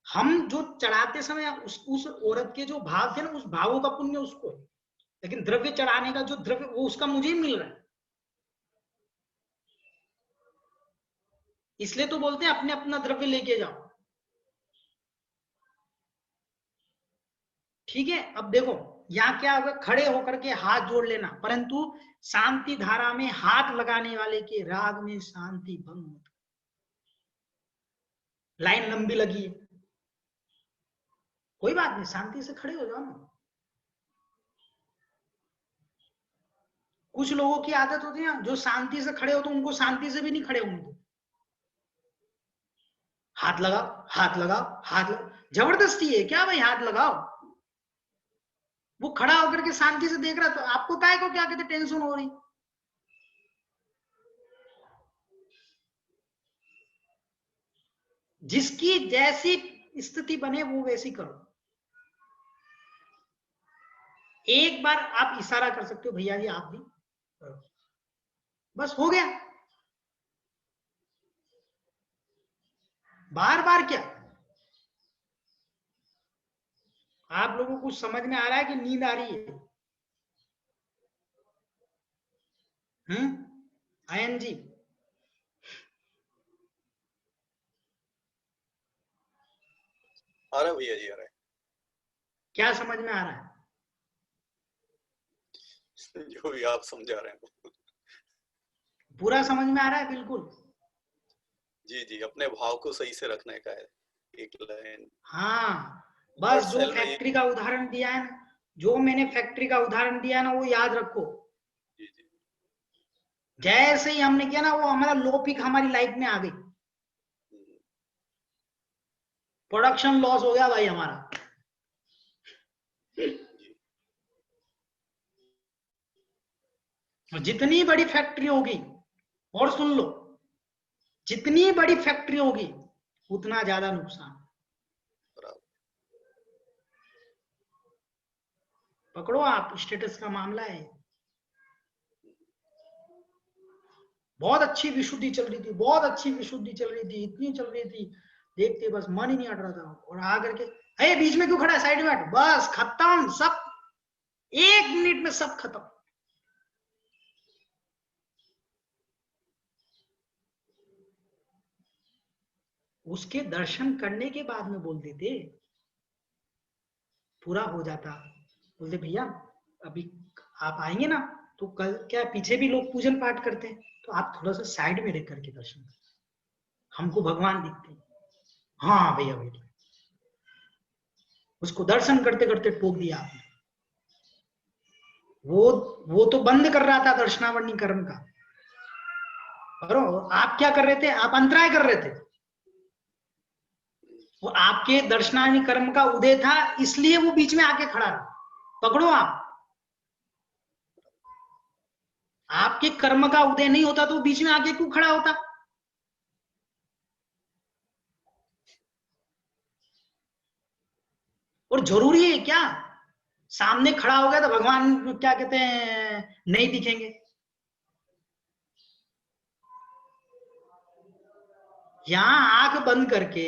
S1: हम जो चढ़ाते समय उस औरत के जो भाव थे ना, उस भावों का पुण्य उसको, लेकिन द्रव्य चढ़ाने का जो द्रव्य वो उसका मुझे ही मिल रहा है। इसलिए तो बोलते हैं अपने अपना द्रव्य लेके जाओ। ठीक है, अब देखो यहाँ क्या होगा, खड़े होकर के हाथ जोड़ लेना, परंतु शांति धारा में हाथ लगाने वाले के राग में शांति भंग मत। लाइन लंबी लगी है, कोई बात नहीं, शांति से खड़े हो जाओ ना। कुछ लोगों की आदत होती है जो शांति से खड़े हो तो उनको शांति से भी नहीं खड़े होंगे, हाथ लगाओ हाथ लगाओ हाथ लगाओ, जबरदस्ती है क्या भाई, हाथ लगाओ। वो खड़ा होकर के शांति से देख रहा, तो आपको काय को क्या कहते टेंशन हो रही? जिसकी जैसी स्थिति बने वो वैसी करो। एक बार आप इशारा कर सकते हो, भैया जी आप भी, बस हो गया। बार बार क्या? आप लोगों को कुछ समझ में आ रहा है कि नींद आ रही है? आयन जी,
S5: आ रहा है भैया जी, आ रहा है।
S1: क्या समझ में आ रहा है?
S5: जो भी आप समझा रहे हैं।
S1: पूरा समझ में आ रहा है? बिल्कुल
S5: जी जी, अपने भाव को सही से रखने का है, एक लाइन।
S1: हाँ, बस जो
S5: सेल में
S1: फैक्ट्री का उदाहरण दिया है ना, जो मैंने फैक्ट्री का उदाहरण दिया ना, वो याद रखो।
S5: जी जी,
S1: जैसे ही हमने किया ना, वो हमारा लो पीक हमारी लाइफ में आ गई, प्रोडक्शन लॉस हो गया भाई हमारा। और जितनी बड़ी फैक्ट्री होगी, और सुन लो, जितनी बड़ी फैक्ट्री होगी उतना ज्यादा नुकसान। पकड़ो आप, स्टेटस का मामला है। बहुत अच्छी विशुद्धि चल रही थी, बहुत अच्छी विशुद्धि चल रही थी, इतनी चल रही थी, देखते बस मन ही नहीं हट रहा था। और आकर के अरे बीच में क्यों खड़ा है, साइड में हट, बस खत्म सब, 1 मिनट में सब खत्म। उसके दर्शन करने के बाद में बोल देते, पूरा हो जाता। बोलते भैया अभी आप आएंगे ना, तो कल क्या पीछे भी लोग पूजन पाठ करते हैं, तो आप थोड़ा सा साइड में रह करके दर्शन करें, हमको भगवान दिखते हैं। हाँ भैया भैया, उसको दर्शन करते करते टोक दिया आपने। वो तो बंद कर रहा था दर्शनावरणी कर्म का, और आप क्या कर रहे थे? आप अंतराय कर रहे थे। वो आपके दर्शनावरणी कर्म का उदय था, इसलिए वो बीच में आके खड़ा रहा। पकड़ो आप, आपके कर्म का उदय नहीं होता तो बीच में आके क्यों खड़ा होता? और जरूरी है क्या सामने खड़ा हो गया तो भगवान क्या कहते हैं नहीं दिखेंगे? यहां आंख बंद करके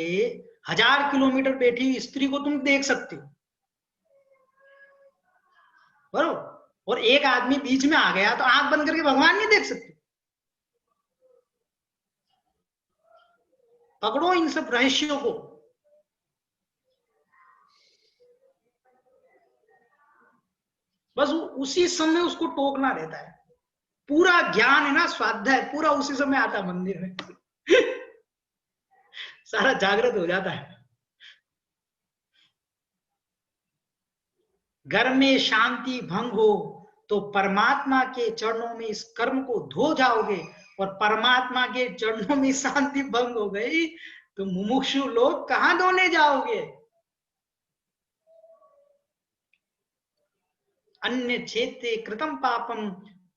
S1: 1000 किलोमीटर बैठी स्त्री को तुम देख सकते हो, बरोबर? और एक आदमी बीच में आ गया तो आंख बंद करके भगवान नहीं देख सकते। पकड़ो इन सब रहस्यों को। बस उसी समय उसको टोकना रहता है। पूरा ज्ञान है ना, स्वाध्याय पूरा उसी समय आता है मंदिर में। सारा जागृत हो जाता है। घर में शांति भंग हो तो परमात्मा के चरणों में इस कर्म को धो जाओगे, और परमात्मा के चरणों में शांति भंग हो गई तो मुमुक्षु लोग कहां धोने जाओगे? अन्य क्षेत्रे कृतम पापम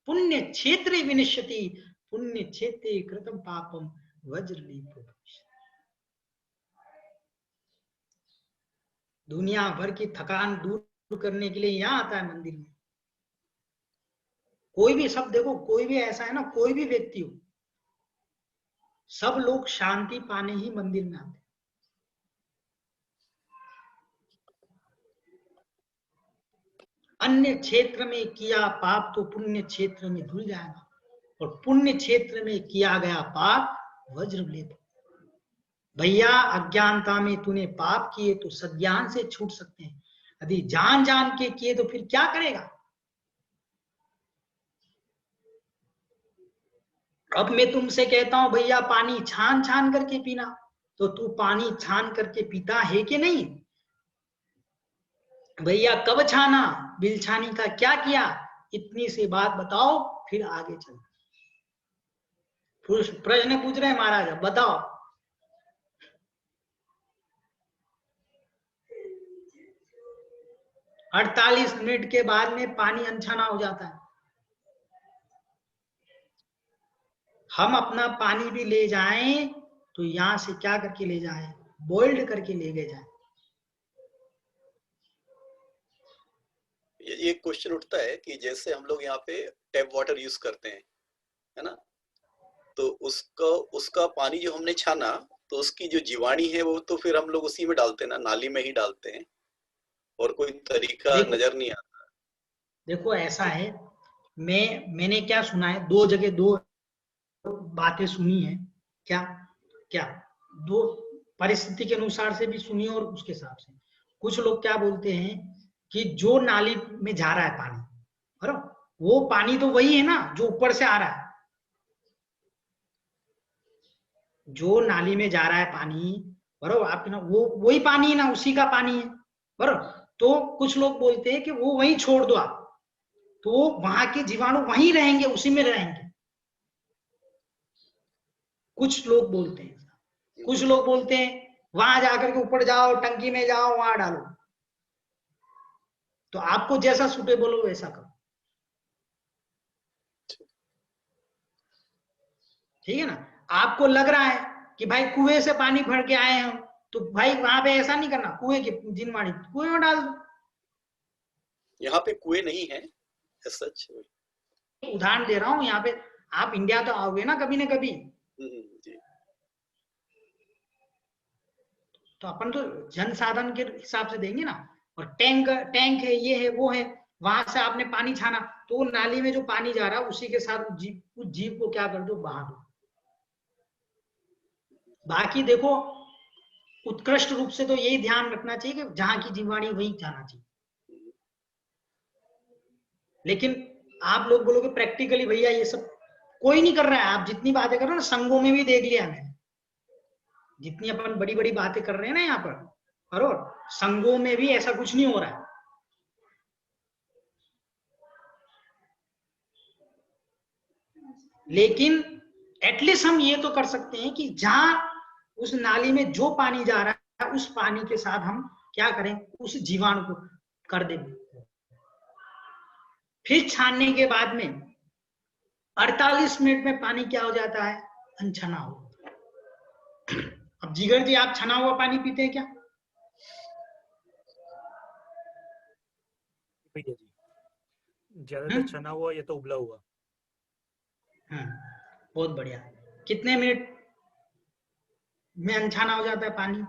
S1: पुण्य क्षेत्रे विनश्यति, पुण्य क्षेत्रे कृतम पापम वज्रलेपो। दुनिया भर की थकान दूर करने के लिए यहाँ आता है मंदिर में। कोई भी, सब देखो, कोई भी ऐसा है ना, कोई भी व्यक्ति हो, सब लोग शांति पाने ही मंदिर में आते हैं। अन्य क्षेत्र में किया पाप तो पुण्य क्षेत्र में धुल जाएगा, और पुण्य क्षेत्र में किया गया पाप वज्रलेप। भैया अज्ञानता में तूने पाप किए तो सज्ञान से छूट सकते हैं, यदि जान जान के किए तो फिर क्या करेगा? अब मैं तुमसे कहता हूं भैया पानी छान छान करके पीना, तो तू पानी छान करके पीता है कि नहीं? भैया कब छाना, बिलछानी का क्या किया? इतनी सी बात बताओ, फिर आगे चलो। प्रश्न पूछ रहे हैं महाराज, बताओ। और 48 मिनट के बाद में पानी अनछाना हो जाता है। हम अपना पानी भी ले जाएं तो यहां से क्या करके ले जाएं? बॉइल्ड करके ले गए जाएं।
S5: ये क्वेश्चन उठता है कि जैसे हम लोग यहाँ पे टैप वाटर यूज करते हैं, है ना, तो उसका पानी जो हमने छाना, तो उसकी जो जीवाणी है वो तो फिर हम लोग उसी में डालते हैं ना, नाली में ही डालते हैं, और कोई तरीका नजर नहीं आता।
S1: देखो ऐसा है, मैंने क्या सुना है, दो जगह दो बातें सुनी है। क्या क्या दो परिस्थिति के अनुसार से भी सुनी और उसके हिसाब से। कुछ लोग क्या बोलते हैं कि जो नाली में जा रहा है पानी, बराबर, वो पानी तो वही है ना जो ऊपर से आ रहा है। जो नाली में जा रहा है पानी, बराबर, आप ना वो वही पानी है ना, उसी का पानी है, बराबर। तो कुछ लोग बोलते हैं कि वो वहीं छोड़ दो आप, तो वहां के जीवाणु वहीं रहेंगे, उसी में रहेंगे। कुछ लोग बोलते हैं। कुछ लोग बोलते हैं वहां जाकर के ऊपर जाओ, टंकी में जाओ, वहां डालो। तो आपको जैसा सूटेबल हो वैसा करो, ठीक है ना। आपको लग रहा है कि भाई कुएं से पानी भर के आए हैं, तो भाई वहां पे ऐसा नहीं करना, कुएं की जिनवाणी कुएं में डाल दो।
S5: यहाँ पे कुएं नहीं है सच।
S1: उदाहरण दे रहा हूं, यहाँ पे आप इंडिया तो आओगे ना कभी ना कभी,
S5: जी।
S1: तो अपन तो जन साधन के हिसाब से देंगे ना। और टैंक है, ये है, वो है, वहां से आपने पानी छाना, तो नाली में जो पानी जा रहा है उसी के साथ उस जीव को क्या कर दो, बहा दो। बाकी देखो, उत्कृष्ट रूप से तो यही ध्यान रखना चाहिए कि जहां की जीवाणी वही जाना चाहिए। लेकिन आप लोग बोलोगे प्रैक्टिकली भैया ये सब कोई नहीं कर रहा है। आप जितनी बातें कर रहे हो ना, संघों में भी देख लिया मैंने, जितनी अपन बड़ी बड़ी बातें कर रहे हैं ना यहाँ पर, बरोबर, संघों में भी ऐसा कुछ नहीं हो रहा है। लेकिन एटलीस्ट हम ये तो कर सकते हैं कि जहां उस नाली में जो पानी जा रहा है, उस पानी के साथ हम क्या करें, उस जीवाणु को कर दें। फिर छानने के बाद में 48 मिनट में पानी क्या हो जाता है, अनछना हो। अब जिगर जी, आप छना हुआ पानी पीते हैं क्या?
S3: भैया जी, ज्यादातर छना हुआ या तो उबला हुआ।
S1: बहुत बढ़िया। कितने मिनट में अनछाना हो जाता है पानी?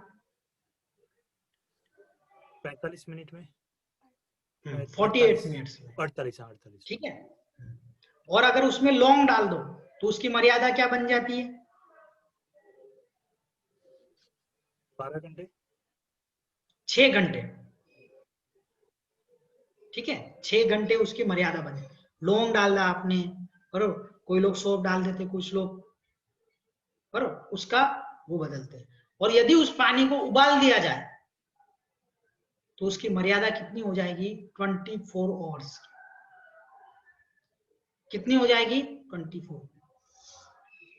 S3: 45 मिनट में,
S1: 48 मिनट्स में,
S3: 48।
S1: ठीक है। और अगर उसमें लौंग डाल दो तो उसकी मर्यादा क्या बन जाती है?
S3: 12 घंटे,
S1: 6 घंटे, ठीक है, 6 घंटे उसकी मर्यादा बने। लौंग डाल दिया आपने, बरोबर, कोई लोग सौंफ डाल देते, कुछ लोग, बरोबर, उसका वो बदलते हैं। और यदि उस पानी को उबाल दिया जाए तो उसकी मर्यादा कितनी हो जाएगी? 24 आवर्स। कितनी हो जाएगी? 24।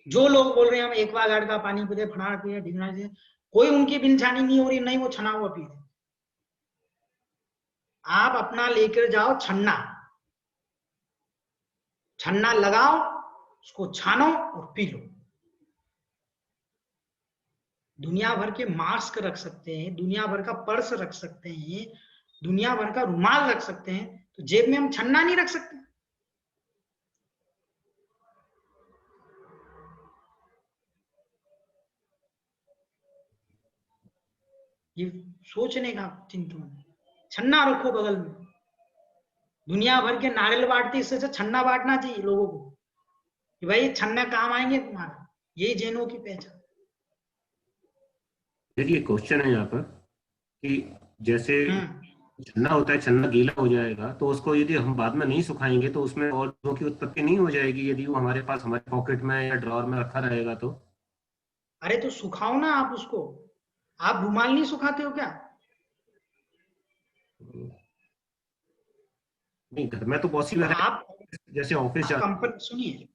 S1: जो लोग बोल रहे हैं हम एक्वागार्ड का पानी पीते, फड़ा पिए, ढिंगना पिए, कोई उनकी बिन छानी नहीं हो रही, नहीं वो छना हुआ पी रहे। आप अपना लेकर जाओ छन्ना, छन्ना लगाओ, उसको छानो और पी लो। दुनिया भर के मास्क रख सकते हैं, दुनिया भर का पर्स रख सकते हैं, दुनिया भर का रुमाल रख सकते हैं, तो जेब में हम छन्ना नहीं रख सकते? ये सोचने का चिंतन। छन्ना रखो बगल में। दुनिया भर के नारियल बांटते, इससे अच्छा छन्ना बांटना चाहिए लोगों को कि भाई छन्ना काम आएंगे तुम्हारा। यही जैनों की पहचान।
S6: देखिए क्वेश्चन है यहाँ पर कि जैसे छन्ना होता है, छन्ना गीला हो जाएगा तो उसको यदि हम बाद में नहीं सुखाएंगे तो उसमें और चीजों की उत्पत्ति नहीं हो जाएगी यदि वो हमारे पास हमारे पॉकेट में या ड्रॉर में रखा रहेगा तो?
S1: अरे तो सुखाओ ना आप उसको। आप रुमाल नहीं सुखाते हो क्या?
S6: नहीं, घर में तो पॉसिबल है,
S1: आप
S6: जैसे ऑफिस जाते
S1: कंपनी, सुनिए,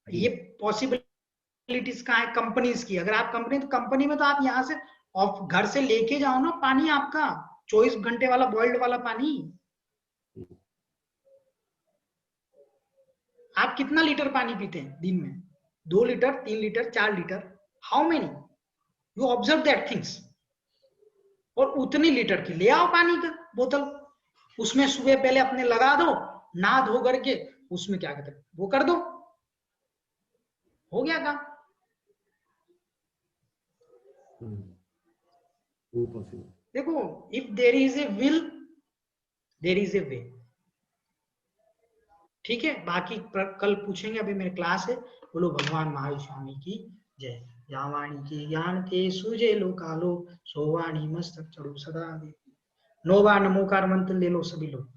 S1: ये पॉसिबिलिटीज कहाँ है? कंपनीज की। अगर आप कंपनी, तो कंपनी में तो आप यहाँ से घर से लेके जाओ ना पानी, आपका 24 घंटे वाला बॉइल्ड वाला पानी। आप कितना लीटर पानी पीते हैं दिन में? 2 litre, 3 litre, 4 litre? How many? You observe that things. और उतनी लीटर की ले आओ पानी का बोतल, उसमें सुबह पहले अपने लगा दो, नहा धो करके उसमें क्या कहते हैं वो कर दो, हो गया काम। देखो, if there is a will there is a way. ठीक है, बाकी कल पूछेंगे, अभी मेरे क्लास है। बोलो भगवान महावीर स्वामी की जय। या वाणी के ज्ञान के सूझे लो कालो, सोवाणी मस्तक चढ़ो सदा दे। 9 बार नमोकार मंत्र ले लो सभी लोग।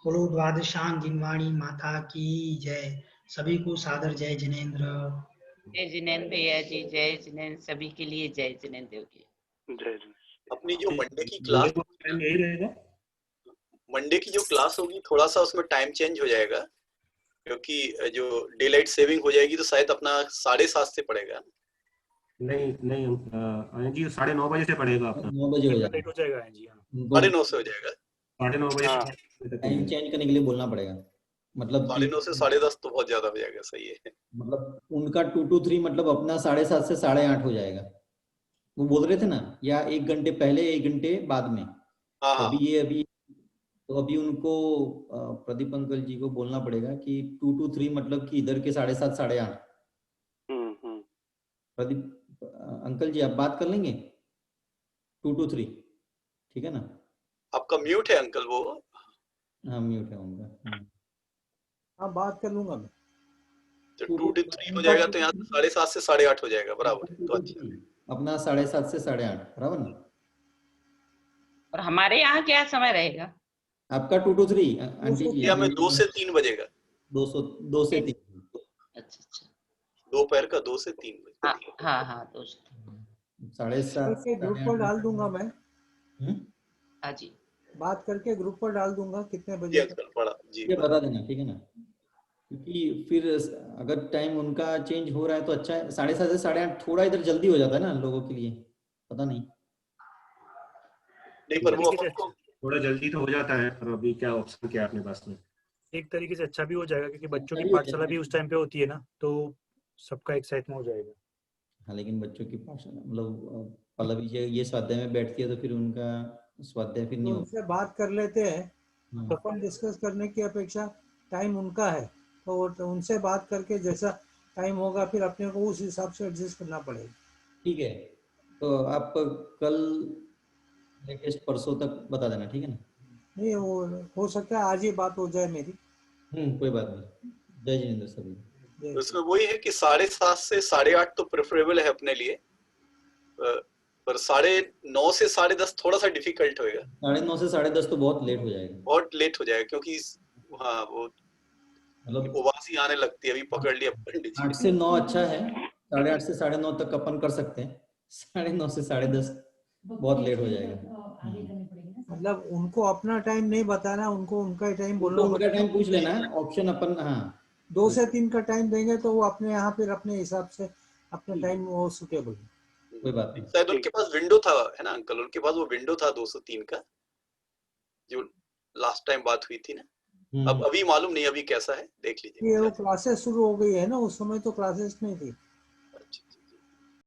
S1: बोलो द्वादशांगिन वाणी माता की जय। सभी को सादर जय जिनेन्द्र।
S7: जय जिनेन्द्र भैया जी, जय जिनेन्द्र, सभी के लिए जय जिनेन्द्र देव की
S8: जय।
S5: अपनी जो मंडे की क्लास,
S6: यही रहेगा।
S5: मंडे की जो क्लास होगी थोड़ा सा उसमें टाइम चेंज हो जाएगा, क्योंकि जो डे लाइट सेविंग हो जाएगी तो शायद अपना 7:30 से पड़ेगा।
S6: नहीं नहीं आयन जी 9:30 बजे से पड़ेगा अपना।
S2: 9 बजे हो
S3: लेट हो जाएगा है जी। हाँ,
S5: 9:30 से हो जाएगा।
S6: 9:30 बजे
S2: टाइम चेंज करने के लिए बोलना पड़ेगा। मतलब
S5: 9:30 से 10:30 तो बहुत ज्यादा हो जाएगा। सही है।
S2: मतलब उनका 2 to 3 मतलब अपना 7:30 से 8:30 हो जाएगा। वो बोल रहे थे ना, या 1 घंटे पहले 1 घंटे बाद में।
S5: हाँ
S2: तो अभी उनको प्रदीप अंकल जी को बोलना पड़ेगा कि 2 to 3 मतलब कि इधर के 7:30 8:30। प्रदीप अंकल जी आप बात कर लेंगे 2 to 3, ठीक है ना?
S5: आपका म्यूट है अंकल वो।
S2: हाँ म्यूट है उनका।
S9: हाँ बात कर लूंगा मैं।
S5: तो 2 to 3 हो जाएगा तो यहाँ 7:30 से 8:30 हो जाएगा बराबर। तो अच्छा,
S2: अपना 7:30 से 8:30 बराबर ना?
S7: और हमारे यहाँ क्या समय रहेगा?
S2: आपका 2 to 3 आंटी जी।
S5: हमें 2 से 3 बजेगा।
S2: 2 से 3।
S7: अच्छा,
S5: दोपहर का 2 से 3 बजे।
S7: हाँ 2 से
S2: 7:30
S9: ग्रुप पर डाल दूंगा मैं।
S7: हाँ जी,
S9: बात करके ग्रुप पर डाल दूंगा कितने
S5: जी
S9: बजे।
S5: अंकल पड़ा जी।
S2: ये बता देना, ठीक है ना? क्योंकि फिर अगर टाइम उनका चेंज हो रहा है तो अच्छा है। 7:30 से 8:30 थोड़ा इधर जल्दी हो जाता है ना लोगों के लिए, पता नहीं।
S5: नहीं पर वो
S6: थोड़ा जल्दी तो हो जाता है, पर अभी क्या ऑप्शन क्या है अपने पास में?
S3: एक तरीके से अच्छा भी हो जाएगा क्योंकि बच्चों की पाठशाला भी उस टाइम पे होती है ना, तो सबका एक साथ में हो जाएगा।
S2: हाँ लेकिन बच्चों की पाठशाला मतलब पल्लवी ये स्वाध्याय में बैठती है तो फिर उनका स्वाध्याय फिर नहीं
S9: तो
S2: हो।
S9: उनसे बात कर लेते हैं,
S2: हाँ,
S9: अपन डिस्कस करने की अपेक्षा टाइम उनका है, तो उनसे बात करके जैसा टाइम होगा फिर अपने को उस हिसाब से एडजस्ट करना पड़ेगा।
S2: ठीक है, तो आप कल लेटेस्ट परसों तक बता देना, ठीक है ना?
S9: नहीं, वो हो सकता है आज ही बात हो जाए मेरी।
S2: कोई बात नहीं। जय जिनेंद्र सभी।
S5: तो इसमें वही है कि 7:30 से 8:30 तो प्रेफरेबल है अपने लिए, पर 9:30 से 10:30 थोड़ा सा डिफिकल्ट होएगा।
S2: 9:30 से 10:30 तो बहुत लेट हो जाएगा,
S5: बहुत लेट हो जाएगा, क्योंकि हाँ वो
S2: मतलब
S5: उबासी आने लगती है। अभी पकड़ लिया पंडित जी
S2: 8
S5: ने।
S2: से 9 अच्छा है, 8:30 से 9:30 तक अपन कर सकते हैं, 9:30 से 10:30 बहुत लेट हो जाएगा।
S9: मतलब उनको अपना टाइम नहीं बताना, उनको उनका ही टाइम बोलना
S2: तो उनका
S9: पड़ेगा।
S2: टाइम पूछ लेना है, ऑप्शन अपन, हाँ
S9: 2 से 3 का टाइम देंगे तो वो अपने यहाँ फिर अपने हिसाब से अपना टाइम वो सुटेबल।
S2: कोई बात नहीं।
S5: शायद उनके पास विंडो था, है ना अंकल? उनके पास वो विंडो था 2 से 3 का, जो लास्ट टाइम बात हुई थी ना। अब अभी मालूम नहीं अभी कैसा है, देख लीजिए।
S9: ये वो क्लासेस शुरू हो गई है ना, उस समय तो क्लासेस नहीं थी।